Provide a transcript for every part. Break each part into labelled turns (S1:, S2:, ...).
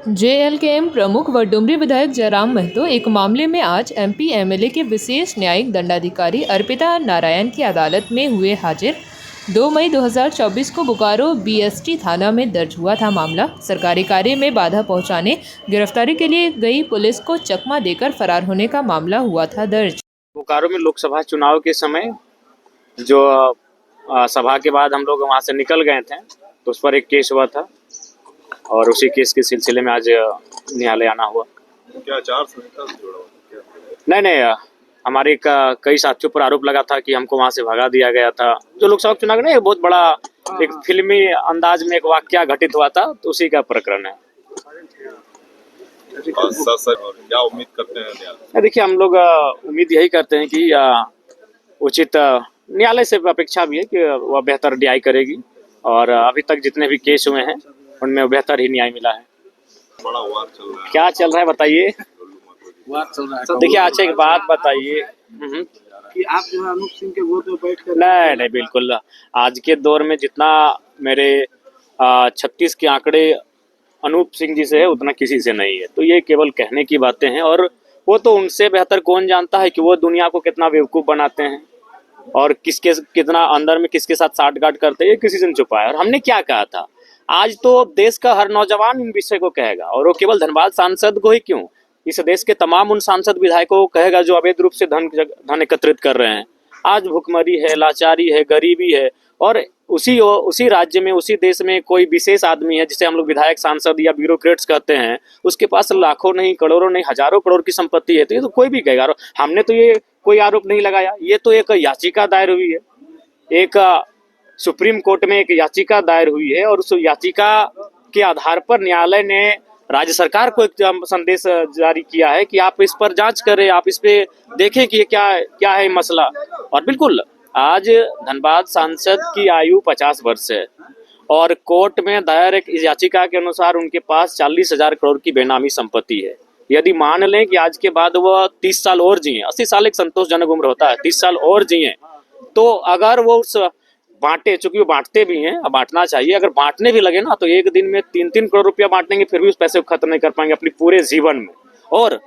S1: JLKM प्रमुख व डुमरी विधायक जयराम महतो एक मामले में आज एमपी एमएलए के विशेष न्यायिक दंडाधिकारी अर्पिता नारायण की अदालत में हुए हाजिर। 2 मई 2024 को बोकारो बीएसटी थाना में दर्ज हुआ था मामला। सरकारी कार्य में बाधा पहुंचाने गिरफ्तारी के लिए गई पुलिस को चकमा देकर फरार होने का मामला हुआ था दर्ज।
S2: बोकारो में लोकसभा चुनाव के समय जो सभा के बाद हम लोग वहाँ से निकल गए थे तो उस पर एक केस हुआ था और उसी केस के सिलसिले में आज न्यायालय आना हुआ।
S3: क्या आचार संहिता से जुड़ा हुआ?
S2: नहीं, हमारे कई साथियों पर आरोप लगा था कि हमको वहाँ से भगा दिया गया था। जो लोकसभा चुनाव में बहुत बड़ा एक फिल्मी अंदाज में एक वाकया घटित हुआ था, तो उसी का प्रकरण है।
S3: और क्या उम्मीद करते हैं न्यायालय?
S2: देखिए, हम लोग उम्मीद यही करते हैं कि उचित न्यायालय से अपेक्षा भी है कि वह बेहतर न्याय करेगी और अभी तक जितने भी केस हुए हैं उनमें बेहतर ही न्याय मिला है।
S3: बड़ा वार चल रहा है।
S2: क्या चल रहा है बताइए?
S4: वार चल रहा है।
S2: तो देखिए, अच्छा एक बात बताइए
S4: कि आप जो है अनूप सिंह के गोद में बैठ कर
S2: नहीं, बिल्कुल आज के दौर में जितना मेरे 36 के आंकड़े अनूप सिंह जी से है उतना किसी से नहीं है। तो ये केवल कहने की बातें हैं और वो तो उनसे बेहतर कौन जानता है कि वो दुनिया को कितना बेवकूफ़ बनाते हैं और किसके कितना अंदर में किसके साथ साठगांठ करते हैं, ये किसी से नहीं छुपा है। और हमने क्या कहा था, आज तो देश का हर नौजवान इन विषय को कहेगा और वो केवल धनबाद सांसद को ही क्यों, इस देश के तमाम उन सांसद विधायकों को कहेगा जो अवैध रूप से धन एकत्रित कर रहे हैं। आज भुखमरी है, लाचारी है, गरीबी है और उसी राज्य में उसी देश में कोई विशेष आदमी है जिसे हम लोग विधायक सांसद या ब्यूरोक्रेट्स कहते हैं, उसके पास लाखों नहीं, करोड़ों नहीं, हजारों करोड़ की संपत्ति है। तो ये तो कोई भी कहेगा। हमने तो ये कोई आरोप नहीं लगाया, ये तो एक याचिका दायर हुई है, एक सुप्रीम कोर्ट में एक याचिका दायर हुई है और उस याचिका के आधार पर न्यायालय ने राज्य सरकार को एक संदेश जारी किया है कि आप इस पर जांच करें, आप इस पे देखें कि क्या है मसला। और बिल्कुल आज धनबाद सांसद की आयु 50 वर्ष है और कोर्ट में दायर एक याचिका के अनुसार उनके पास 40,000 करोड़ की बेनामी संपत्ति है। यदि मान लें कि आज के बाद वह 30 साल और जिए, 80 साल एक संतोषजनक उम्र होता है, 30 साल और जिए, तो अगर वो उस बांटे, चूंकि वो बांटते भी हैं, अब बांटना चाहिए, अगर बांटने भी लगे ना तो एक दिन में 3-3 करोड़ रुपया बांटेंगे फिर भी उस पैसे को खत्म नहीं कर पाएंगे अपने पूरे जीवन में। और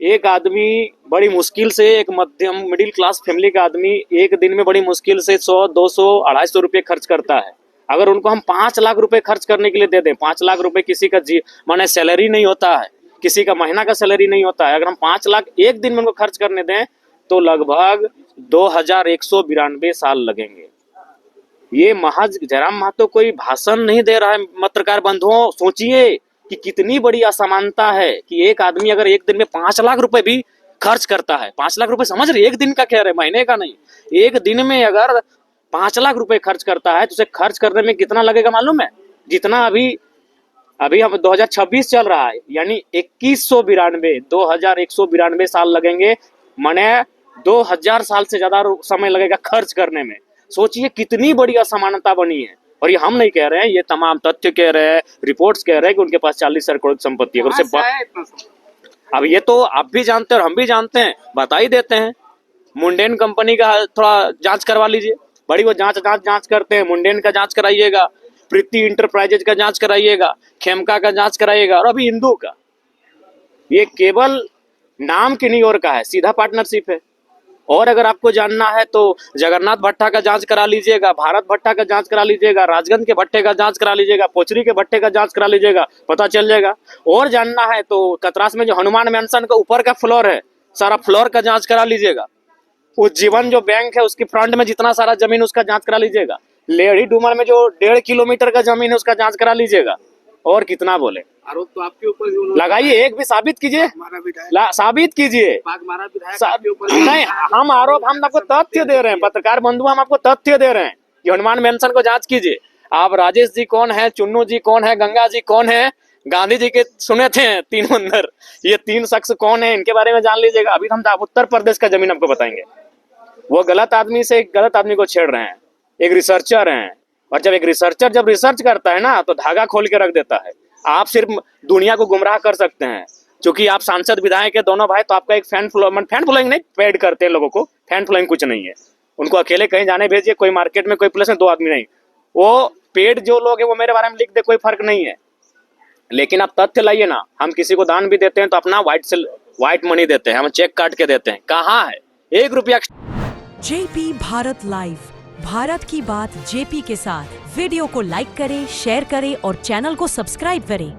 S2: एक आदमी बड़ी मुश्किल से, एक मध्यम मिडिल क्लास फैमिली का आदमी एक दिन में बड़ी मुश्किल से 100, 200, 250 रुपये खर्च करता है। अगर उनको हम 5 लाख रुपए खर्च करने के लिए दे दें, 5 लाख रुपए किसी का माने सैलरी नहीं होता है, किसी का महीना का सैलरी नहीं होता है, अगर हम 5 लाख एक दिन में उनको खर्च करने दें तो लगभग 2192 साल लगेंगे। ये महज जयराम महतो कोई भाषण नहीं दे रहा है। पत्रकार बंधुओं, सोचिए कि कितनी बड़ी असमानता है कि एक आदमी अगर एक दिन में 5 लाख रुपए भी खर्च करता है, 5 लाख रुपए समझ रहे, एक दिन का कह रहे, महीने का नहीं, एक दिन में अगर 5 लाख रुपए खर्च करता है तो उसे खर्च करने में कितना लगेगा मालूम है? जितना अभी हम 2026 चल रहा है, यानी 2192 साल लगेंगे, माने 2000 साल से ज्यादा समय लगेगा खर्च करने में। सोचिए कितनी बड़ी असमानता बनी है। और ये हम नहीं कह रहे हैं, ये तमाम तथ्य कह रहे हैं, रिपोर्ट्स कह रहे हैं कि उनके पास 40,000 करोड़ की संपत्ति है। अब ये तो आप भी जानते हैं और हम भी जानते हैं, बता ही देते हैं। मुंडेन कंपनी का थोड़ा जांच करवा लीजिए, बड़ी वो जांच करते हैं, मुंडेन का जांच कराइएगा, प्रीति इंटरप्राइजेज का जांच कराइएगा, खेमका का जांच कराइएगा और अभी इंदू का। ये केवल नाम की नहीं और का है, सीधा पार्टनरशिप है। और अगर आपको जानना है तो जगन्नाथ भट्टा का जांच करा लीजिएगा, भारत भट्टा का जांच करा लीजिएगा, राजगंज के भट्टे का जांच करा लीजिएगा, पोचरी के भट्टे का जांच करा लीजिएगा, पता चल जाएगा। और जानना है तो कतरास में जो हनुमान मैंसन का ऊपर का फ्लोर है, सारा फ्लोर का जांच करा लीजिएगा। उज्जीवन जो बैंक है उसकी फ्रंट में जितना सारा जमीन उसका जांच करा लीजिएगा। लेढ़ी डूमर में जो 1.5 किलोमीटर का जमीन है उसका जांच करा लीजिएगा। और कितना बोले,
S4: आरोप तो आपके ऊपर
S2: लगाइए, एक भी साबित कीजिए, साबित कीजिए। नहीं, हम आपको तथ्य दे रहे हैं, पत्रकार बंधु, हम आपको तथ्य दे रहे हैं कि हनुमान मेंशन को जांच कीजिए। आप राजेश जी कौन है, चुन्नू जी कौन है, गंगा जी कौन है, गांधी जी के सुने थे 3 मंदिर, ये 3 शख्स कौन है, इनके बारे में जान लीजिएगा। अभी हम उत्तर प्रदेश का जमीन आपको बताएंगे। वो गलत आदमी से गलत आदमी को छेड़ रहे हैं, एक रिसर्चर हैं, और जब एक रिसर्चर जब रिसर्च करता है ना तो धागा खोल के रख देता है। आप सिर्फ दुनिया को गुमराह कर सकते हैं, क्योंकि आप सांसद विधायक के दोनों भाई, तो आपका एक फैन फॉलोइंग नहीं, पेड करते हैं लोगों को, फैन फॉलोइंग कुछ नहीं है। उनको अकेले कहीं जाने भेजिए, कोई मार्केट में, कोई प्लेस में 2 आदमी नहीं, वो पेड जो लोग हैं वो मेरे बारे में लिख दे, कोई फर्क नहीं है। लेकिन आप तथ्य लाइए ना। हम किसी को दान भी देते हैं तो अपना व्हाइट मनी देते हैं, हम चेक काट के देते हैं। कहाँ है 1 रुपया?
S5: जेपी भारत लाइव, भारत की बात जेपी के साथ। वीडियो को लाइक करें, शेयर करें और चैनल को सब्सक्राइब करें।